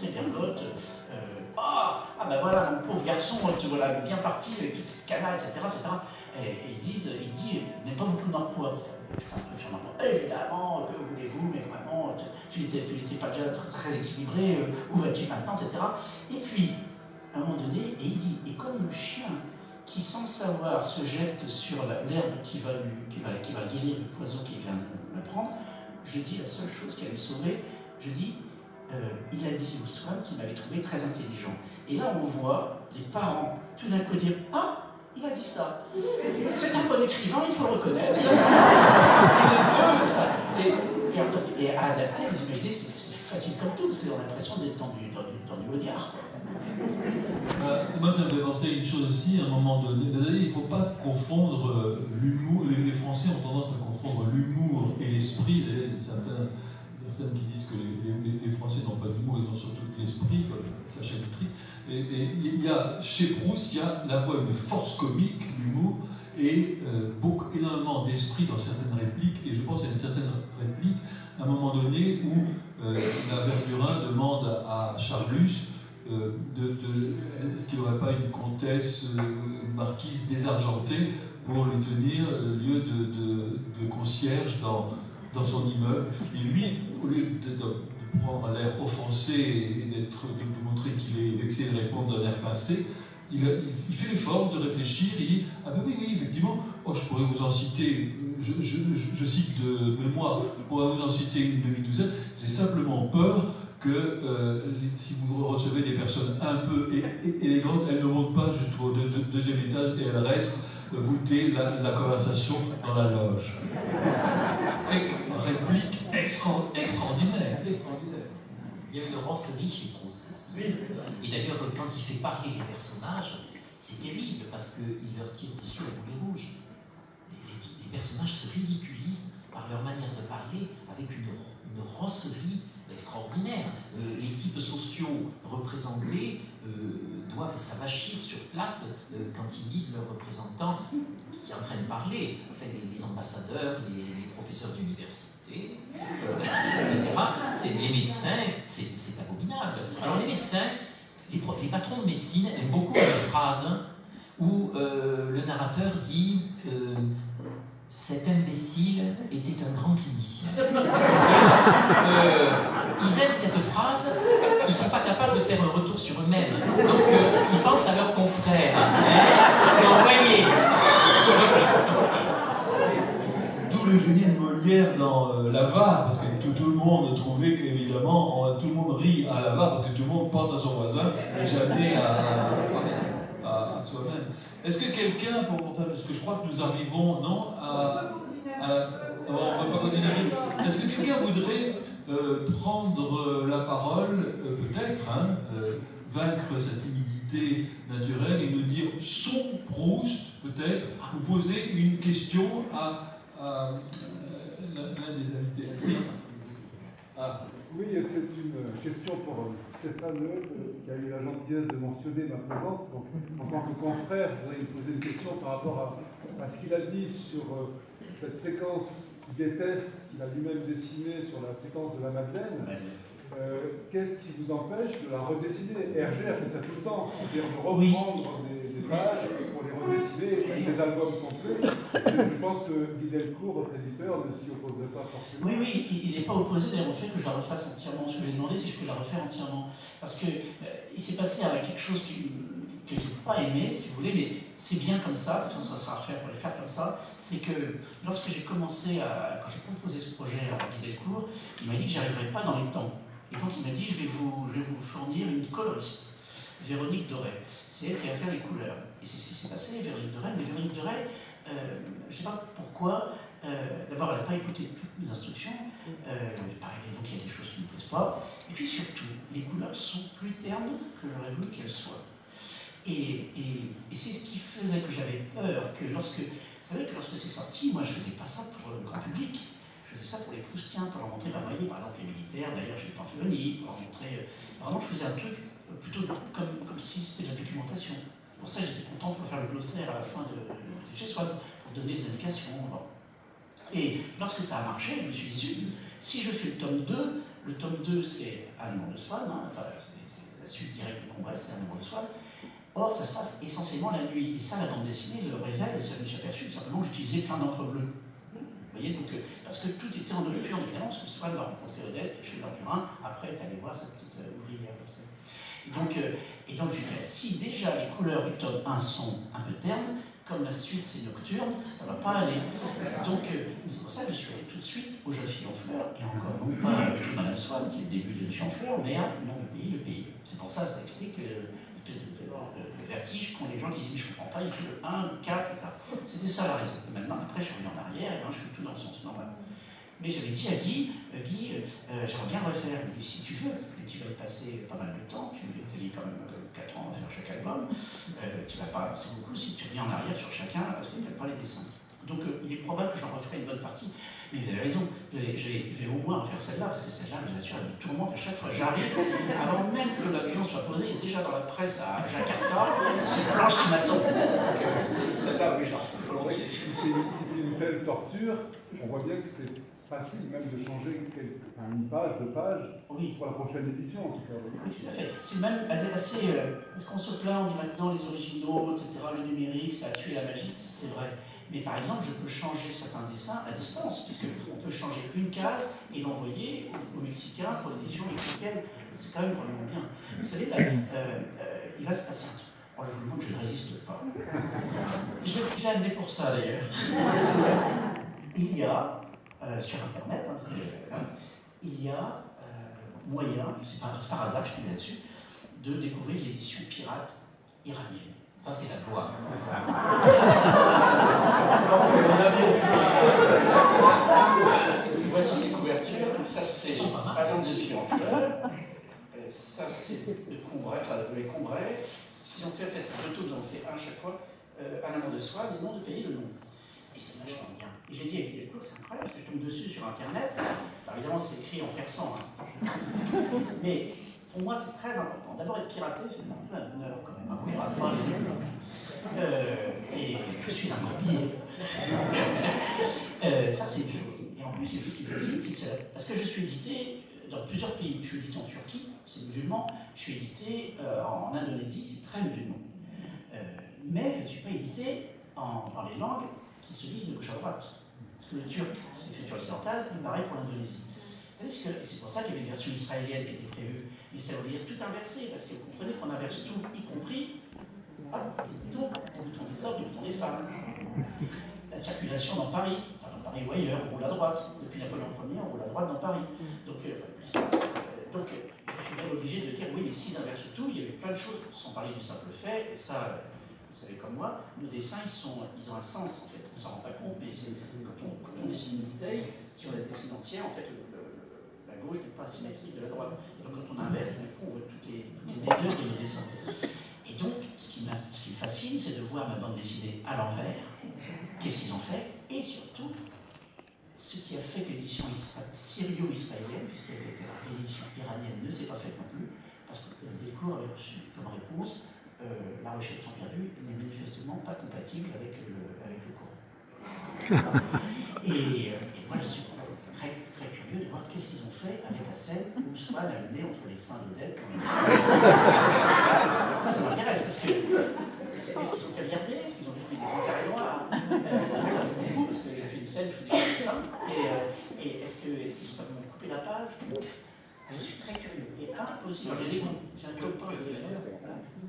très bergotte. Ah ben voilà, mon pauvre garçon, te voilà bien parti avec toute cette cana, etc. Et il dit, n'est pas beaucoup de Norpois. Évidemment, que voulez-vous, mais vraiment, tu n'étais pas déjà très équilibré, où vas-tu maintenant, etc. Et puis, à un moment donné, et il dit, et comme le chien qui, sans savoir, se jette sur l'herbe qui va guérir le poison qui vient de le prendre, je dis la seule chose qui allait me sauver, je dis, il a dit au soin qu'il m'avait trouvé très intelligent. Et là, on voit les parents tout d'un coup dire, ah, il a dit ça. C'est un bon écrivain, il faut le reconnaître. Et les deux, comme ça. Et à adapter, vous imaginez, c'est facile comme tout, parce qu'on a l'impression d'être dans du Audiard. Moi, ça me fait penser à une chose aussi, à un moment donné. Il ne faut pas confondre l'humour. Les Français ont tendance à confondre l'humour et l'esprit. Certaines personnes qui disent que les Français n'ont pas d'humour, ils ont surtout de l'esprit, comme Sacha Guitry. Et chez Proust, il y a à la fois une force comique, l'humour, et énormément d'esprit dans certaines répliques. Et je pense à une certaine réplique, à un moment donné, où la Verdurin demande à Charlus est-ce qu'il n'aurait pas une comtesse marquise désargentée pour lui tenir lieu de concierge dans son immeuble. Et lui, au lieu de prendre l'air offensé et de montrer qu'il est vexé de répondre d'un air pincé, il fait l'effort de réfléchir. Il dit, ah ben oui, effectivement, je pourrais vous en citer, je cite de mémoire, je pourrais vous en citer une demi-douzaine. J'ai simplement peur que si vous recevez des personnes un peu élégantes, elles ne montent pas jusqu'au deuxième étage et elles restent goûter la conversation dans la loge. Réplique extraordinaire. Il y a une rancerie chez Proust aussi. Et d'ailleurs, quand il fait parler les personnages, c'est terrible parce qu'il leur tire dessus à boulet rouge. Les personnages se ridiculisent par leur manière de parler avec une rancerie extraordinaire. Les types sociaux représentés doivent s'avachir sur place quand ils lisent leurs représentants qui est en train de parler. Enfin, les ambassadeurs, les professeurs d'université, etc. Les médecins, c'est abominable. Alors les médecins, les patrons de médecine aiment beaucoup une phrase où le narrateur dit cet imbécile était un grand clinicien. Ils aiment cette phrase, ils ne sont pas capables de faire un retour sur eux-mêmes. Donc ils pensent à leurs confrères. C'est envoyé. D'où le génie de Molière dans l'avare, parce que tout le monde trouvait qu'évidemment, tout le monde rit à l'avare, parce que tout le monde pense à son voisin et jamais à soi-même. Est-ce que quelqu'un, parce que je crois que nous arrivons, non, on ne va pas continuer. Est-ce que quelqu'un voudrait prendre la parole, peut-être, vaincre sa timidité naturelle et nous dire son Proust, peut-être, ou poser une question à l'un des invités. Oui. Oui, c'est une question pour Stéphane Le, qui a eu la gentillesse de mentionner ma présence. Donc, en tant que confrère, je voudrais lui poser une question par rapport à ce qu'il a dit sur cette séquence qu'il déteste, qu'il a lui-même dessinée sur la séquence de la Madeleine. Qu'est-ce qui vous empêche de la redessiner? Hergé a fait ça tout le temps, c'est-à-dire de reprendre des pages pour les redessiner et faire des albums complets. Je pense que Guy Delcourt, votre éditeur, ne s'y opposerait pas forcément. Oui, il n'est pas opposé d'ailleurs au fait que je la refasse entièrement. Ce que j'ai demandé, c'est si je peux la refaire entièrement. Parce que il s'est passé avec quelque chose que je n'ai pas aimé, si vous voulez, mais c'est bien comme ça, de toute façon ça sera à refaire pour les faire comme ça, c'est que lorsque j'ai commencé quand j'ai proposé ce projet à Guy Delcourt, il m'a dit que j'y arriverais pas dans les temps. Et donc il m'a dit, je vais vous fournir une coloriste, Véronique Doré. C'est elle qui a fait les couleurs. Et c'est ce qui s'est passé, Véronique Doré. Mais Véronique Doré, je ne sais pas pourquoi, d'abord elle n'a pas écouté toutes mes instructions, pareil, donc il y a des choses qui ne me plaisent pas. Et puis surtout, les couleurs sont plus ternes que j'aurais voulu qu'elles soient. Et c'est ce qui faisait que j'avais peur que lorsque c'est sorti, moi je ne faisais pas ça pour le grand public. Je faisais ça pour les Proustiens, pour leur montrer, par exemple, les militaires, d'ailleurs chez les Pantaloni, pour leur montrer. Vraiment, je faisais un truc plutôt comme si c'était de la documentation. Pour ça, j'étais content pour faire le glossaire à la fin de chez Swann, pour donner des indications. Bon. Et lorsque ça a marché, je me suis dit, zut, si je fais le tome 2, Le tome 2, c'est Un amour de Swann, hein, enfin, c'est la suite directe du Congrès, c'est Un amour de Swann. Or, ça se passe essentiellement la nuit. Et ça, la bande dessinée le révèle, et ça, je me suis aperçu tout simplement que j'utilisais plein d'encre bleue. Vous voyez, donc, parce que tout était en nocturne, évidemment, parce que Swann va rencontrer Odette chez Verdurin, après, elle allait voir sa petite ouvrière. Et donc, je me dis, si déjà les couleurs du tome 1 sont un peu ternes, comme la suite c'est nocturne, ça ne va pas aller. Donc, c'est pour ça que je suis allé tout de suite aux Jeunes filles en fleurs, et encore non pas avec Madame Swann, qui est le début des Jeunes filles en fleurs, mais à Non, le pays. C'est pour ça, ça explique l'espèce de vertige qu'ont les gens qui disent, mais je ne comprends pas, il fait le 1, le 4, etc. C'était ça la raison. Et maintenant, après, je suis revenu en arrière, et je fais tout dans le sens normal. Mais j'avais dit à Guy, j'aimerais bien refaire. Il me dit, si tu veux, tu vas y passer pas mal de temps, tu lis quand même 4 ans à faire chaque album, tu vas pas, c'est beaucoup si tu reviens en arrière sur chacun, parce que tu n'aimes pas les dessins. Donc il est probable que j'en referai une bonne partie, mais vous avez raison, je vais au moins en faire celle-là, parce que celle-là, je vous assure, elle me tourmente à chaque fois. J'arrive, avant même que l'avion soit posé, et déjà dans la presse à Jakarta, c'est Blanche qui m'attend. Celle-là, oui, je la refais volontiers. Si c'est une telle torture, on voit bien que c'est facile même de changer une page, 2 pages, oui, pour la prochaine édition en tout cas. Oui, tout à fait. C'est même assez. Est-ce qu'on se plaint, on dit maintenant les originaux, etc., le numérique, ça a tué la magie, c'est vrai. Mais par exemple, je peux changer certains dessins à distance, puisqu'on peut changer une case et l'envoyer aux Mexicains pour l'édition mexicaine. C'est quand même vraiment bien. Vous savez, là, il va se passer un truc. Oh, je vous le montre, je ne résiste pas. Je l'ai amené pour ça d'ailleurs. Il y a. Sur Internet, il y a moyen, c'est par hasard que je suis là-dessus, de découvrir l'édition pirate iranienne. Ça, c'est la loi. Voici les couvertures. Ça, c'est Album de filles en fleurs. Ça, c'est le Combray, enfin, les Combray. Ce qu'ils ont fait, en fait, deux ils ont fait un chaque fois, Un amour de Swann, les noms de pays, le nom. Et c'est vachement bien. Et j'ai dit à Guy Delcourt, c'est incroyable, parce que je tombe dessus sur Internet. Alors évidemment, c'est écrit en persan. Hein. Mais pour moi, c'est très important. D'abord, être piraté, c'est un peu un honneur quand même. On ne pirate pas les autres. Et je suis un copier. Ça, c'est une chose. Et en plus, une chose qui me fascine, c'est que parce que je suis édité dans plusieurs pays. Je suis édité en Turquie, c'est musulman. Je suis édité en Indonésie, c'est très musulman. Mais je ne suis pas édité dans les langues qui se lisent de gauche à droite. Parce que le turc, c'est l'écriture occidentale, mais pareil pour l'Indonésie. C'est pour ça qu'il y avait une version israélienne qui était prévue. Mais ça veut dire tout inversé, parce que vous comprenez qu'on inverse tout, y compris le bouton des hommes, le bouton des femmes. La circulation dans Paris ou ailleurs, on roule à droite. Depuis Napoléon Ier, on roule à droite dans Paris. Donc je suis même obligé de dire, oui, mais s'ils inversent tout, il y avait plein de choses, sans parler du simple fait, et ça, vous savez comme moi, nos dessins, ils ont un sens, en fait. On ne s'en rend pas compte, mais quand on dessine une bouteille, si on la dessine entière, en fait, la gauche n'est pas symétrique de la droite. Et donc, quand on inverse, du coup, on voit toutes les laideurs de nos dessins. Et donc, ce qui me fascine, c'est de voir ma bande dessinée à l'envers. Qu'est-ce qu'ils ont fait? Et surtout, ce qui a fait que l'édition syrio-israélienne, puisqu'elle était l'édition iranienne, ne s'est pas faite non plus, parce que Delcourt avait reçu comme réponse La Recherche temps perdu n'est manifestement pas compatible avec le Coran. Et moi, je suis très, très curieux de voir qu'est-ce qu'ils ont fait avec la scène où Swann a le nez entre les seins d'Odette. Ça m'intéresse, parce que est-ce qu'ils sont caviardés? Est-ce qu'ils ont pris des grands carrés noirs? Beaucoup, parce que j'ai fait une scène, je faisais des seins, et est-ce qu'ils ont simplement coupé la page? Je suis très curieux. Et impossible. J'ai un copain de la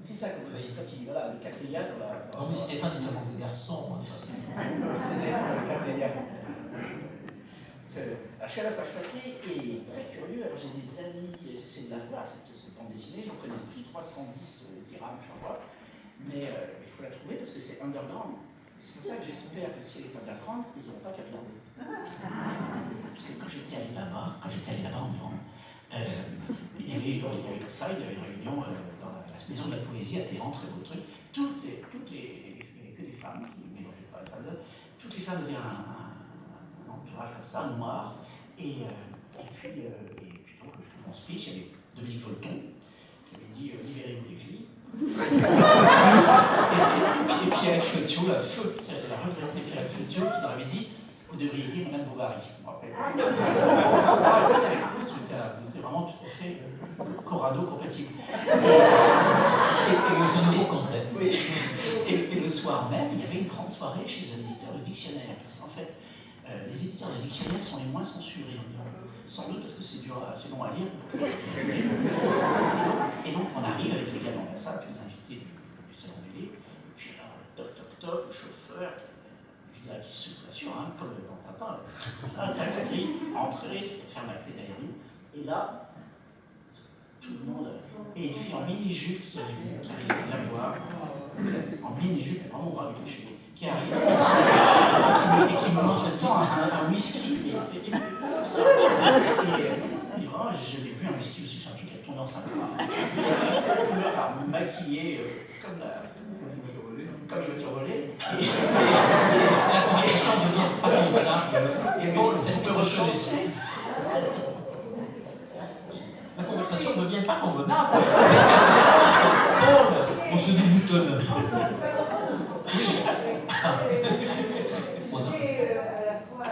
c'est ça qu'on dit quand il voilà, le quatrième. Non, mais Stéphane est un mauvais garçon. Hein, c'est le quatrième. Je suis à la fois papier et très curieux. Alors j'ai des amis, j'essaie de la voir, cette bande dessinée. J'en connais le prix 310 dirhams, je crois. Mais il faut la trouver parce que c'est underground. C'est pour ça que j'espère que si elle est underground, ils n'auront pas qu'à regarder. Parce que quand j'étais à Alibaba en Iran, il y avait comme ça, il y avait une réunion dans la maison de la poésie à Téhéran, très beau truc. Toutes les il n'y avait que des femmes, qui ne mélangeaient pas les femmes, toutes les femmes avaient un entourage comme ça, noir. Et puis donc, je fais mon speech, il y avait Dominique Volton, qui avait dit libérez-vous les filles. et Pierre Chiottio, la regrettée Pierre Chiottio, qui leur avait dit vous devriez lire Madame Bovary. Je me rappelle. Eldorado compatible. C'est un nouveau concept. Oui. Et le soir même, il y avait une grande soirée chez un éditeur de dictionnaire. Parce qu'en fait, les éditeurs de dictionnaires sont les moins censurés. Sans doute parce que c'est long à lire. Et donc on arrive avec les gars dans la salle, puis les invités du salon du livre. Puis là, toc toc toc, le chauffeur, le gars qui souffle sur un comme dans Tintin. Là, la grille, entrez, ferme la clé derrière nous. Et là, tout le monde. Et une fille en mini-jupe qui arrive la voir, en mini-jupe, vraiment bras avec les cheveux, qui arrive, et qui me montre le temps un whisky. Et vraiment, je n'ai plus un whisky aussi, c'est un truc qui a tombé en 5 mois. Alors, maquillé comme une voiture volée. La conversation devient pas convenable. Et bon, le fait me reconnaissait. La conversation ne devient pas convenable. On se déboutonne. Oui. J'ai à la fois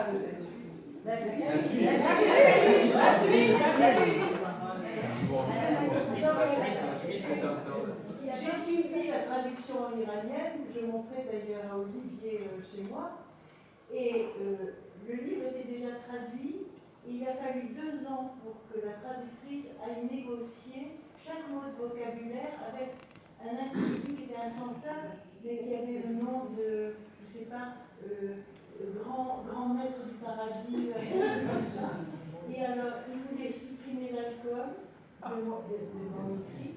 j'ai suivi la traduction en iranienne, je montrais d'ailleurs à Olivier chez moi, et le livre était déjà traduit. Il a fallu 2 ans pour que la traductrice aille négocier chaque mot de vocabulaire avec un individu qui était un censeur, mais qui avait le nom de, je ne sais pas, grand maître du paradis, comme ça. Et alors, il voulait supprimer l'alcool, le mot écrit.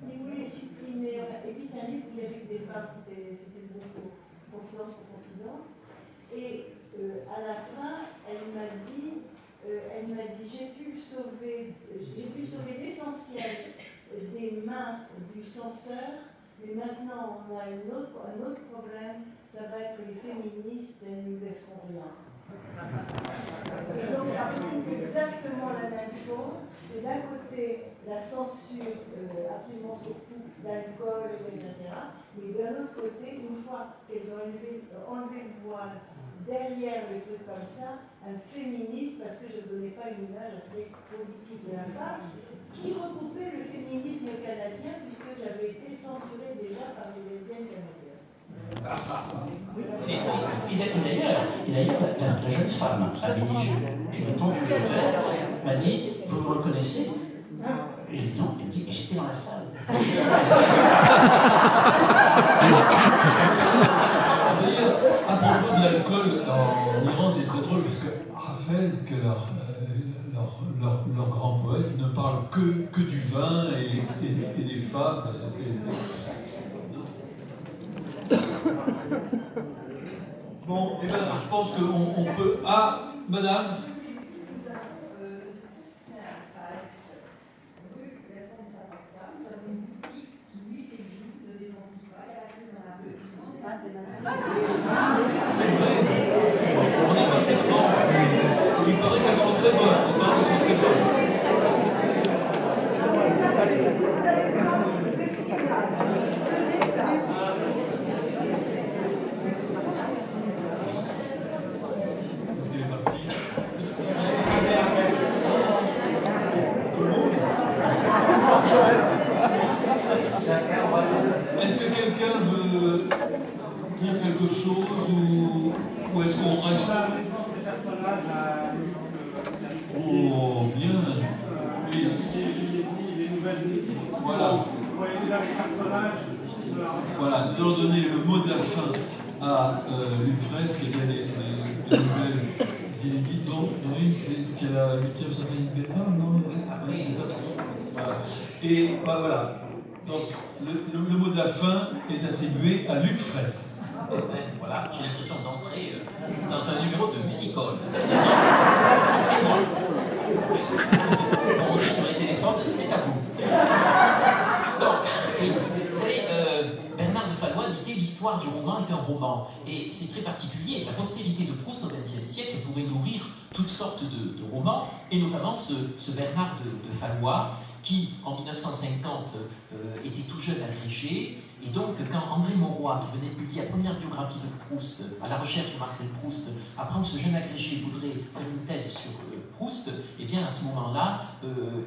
Il voulait supprimer, et puis c'est un livre où il y avait des femmes, c'était bon pour confiance, pour confidence. Et à la fin, elle m'a dit, j'ai pu sauver l'essentiel des mains du censeur, mais maintenant on a un autre problème, ça va être les féministes, elles ne nous laisseront rien. Et donc ça prouve exactement la même chose. C'est d'un côté la censure absolument sur tout, d'alcool, etc. Mais d'un autre côté, une fois qu'elles ont enlevé le voile derrière les trucs comme ça, un féministe, parce que je ne donnais pas une image assez positive de la femme, qui recoupait le féminisme canadien, puisque j'avais été censurée déjà par les lesbiennes canadiennes. Et d'ailleurs, la jeune femme, à mini-jupe, qui me tombe le verre, m'a dit, vous me reconnaissez? Et j'ai dit non, elle me dit, j'étais dans la salle. D'ailleurs, à propos de l'alcool en Iran, c'est très drôle parce que Hafez, que leur grand poète, ne parle que du vin et des femmes. Bon, et bien, je pense qu'on peut. Ah, madame. C'est vrai. On est pas septembre. Il paraît qu'elles sont très bonnes. Est-ce que quelqu'un veut dire quelque chose ou est-ce qu'on reste... Oh, bien. Oui. Voilà. Voilà, nous allons donner le mot de la fin à une fraise qui a des nouvelles inédites, dont une qui est la 8e symphonie de Beethoven, non? Voilà. Et bah, voilà. Donc, le mot de la fin est attribué à Luc Fraisse. Voilà, j'ai l'impression d'entrer dans un numéro de music-hall. C'est moi. On dit sur les téléphones, c'est à vous. Donc, oui, vous savez, Bernard de Fallois disait l'histoire du roman est un roman. Et c'est très particulier. La postérité de Proust au XXe siècle pourrait nourrir toutes sortes de romans, et notamment ce Bernard de Fallois, qui, en 1950, était tout jeune agrégé Et donc, quand André Mauroy, qui venait de publier la première biographie de Proust, à la recherche de Marcel Proust, apprend que ce jeune agrégé voudrait faire une thèse sur Proust, et bien à ce moment-là,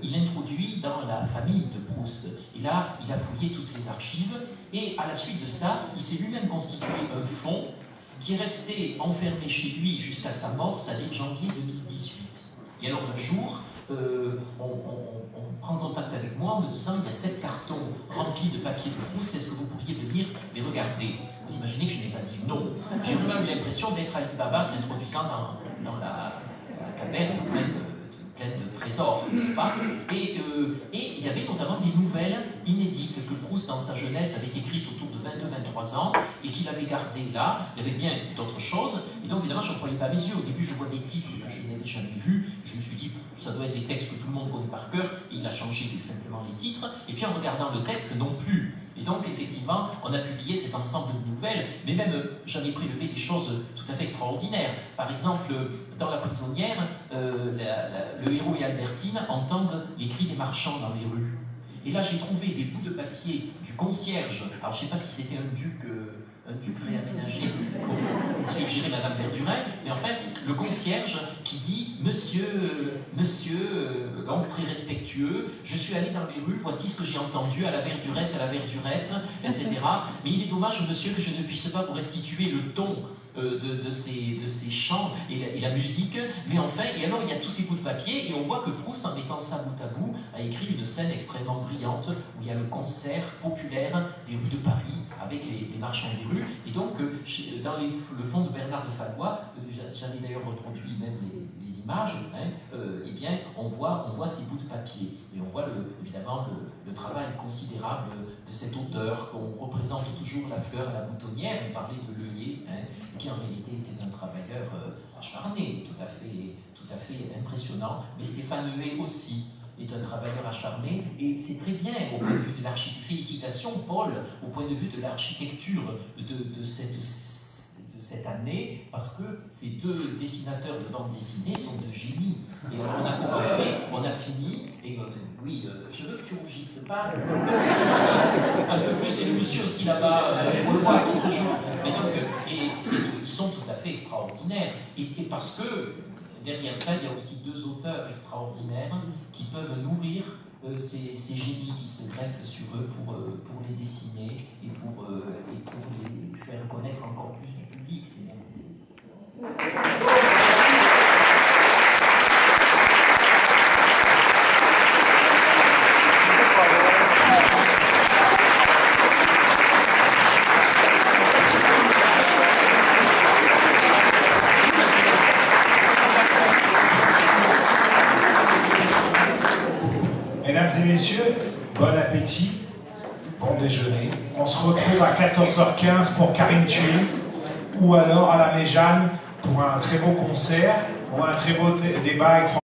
il introduit dans la famille de Proust. Et là, il a fouillé toutes les archives, et à la suite de ça, il s'est lui-même constitué un fonds qui est resté enfermé chez lui jusqu'à sa mort, c'est-à-dire janvier 2018. Et alors un jour, on prend contact avec moi en me disant il y a 7 cartons remplis de papier de Proust, est-ce que vous pourriez venir les regarder? Vous imaginez que je n'ai pas dit non. J'ai vraiment eu l'impression d'être Ali Baba s'introduisant dans la caverne pleine de trésors, n'est-ce pas? Et il y avait notamment des nouvelles inédites que Proust, dans sa jeunesse, avait écrites autour de 22-23 ans et qu'il avait gardées là. Il y avait bien d'autres choses. Et donc, évidemment, je ne croyais pas mes yeux. Au début, je vois des titres que je n'avais jamais vus. Je me suis dit, ça doit être des textes que tout le monde connaît par cœur. Et il a changé simplement les titres. Et puis, en regardant le texte, non plus. Et donc, effectivement, on a publié cet ensemble de nouvelles, mais même, j'avais prélevé des choses tout à fait extraordinaires. Par exemple, dans La Prisonnière, le héros et Albertine entendent les cris des marchands dans les rues. Et là, j'ai trouvé des bouts de papier du concierge. Alors, je ne sais pas si c'était un duc réaménagé, comme suggérait Madame Verdurin, mais en fait, le concierge qui dit « Monsieur, donc très respectueux, je suis allé dans les rues, voici ce que j'ai entendu à la Verduresse, etc. Mais il est dommage, monsieur, que je ne puisse pas vous restituer le ton de ces chants et la musique, mais enfin, et alors il y a tous ces bouts de papier, et on voit que Proust, en mettant ça bout à bout, a écrit une scène extrêmement brillante, où il y a le concert populaire des rues de Paris, avec les marchands des rues, et donc, dans le fond de Bernard de Fallois, j'avais d'ailleurs reproduit même les images, eh bien, on voit ces bouts de papier, et on voit évidemment le travail considérable de cet auteur, qu'on représente toujours la fleur à la boutonnière, on parlait de l'œillet, qui en réalité était un travailleur acharné, tout à fait impressionnant, mais Stéphane Huet aussi est un travailleur acharné, et c'est très bien au point de vue de l'architecture. Félicitations, Paul, au point de vue de l'architecture de cette année, parce que ces deux dessinateurs de bande dessinée sont de génie. Et alors on a commencé, on a fini, et oui, je veux que tu rougisses pas, un peu plus, et le monsieur aussi là-bas, on le voit à contre-jour. Mais donc, ils sont tout à fait extraordinaires, et c'est parce que derrière ça, il y a aussi deux auteurs extraordinaires qui peuvent nourrir ces génies qui se greffent sur eux pour les dessiner et pour les faire connaître encore plus du public. C'est merveilleux. Mesdames et messieurs, bon appétit, bon déjeuner. On se retrouve à 14h15 pour Karine Thuil, ou alors à la Méjane pour un très beau concert, ou un très beau débat avec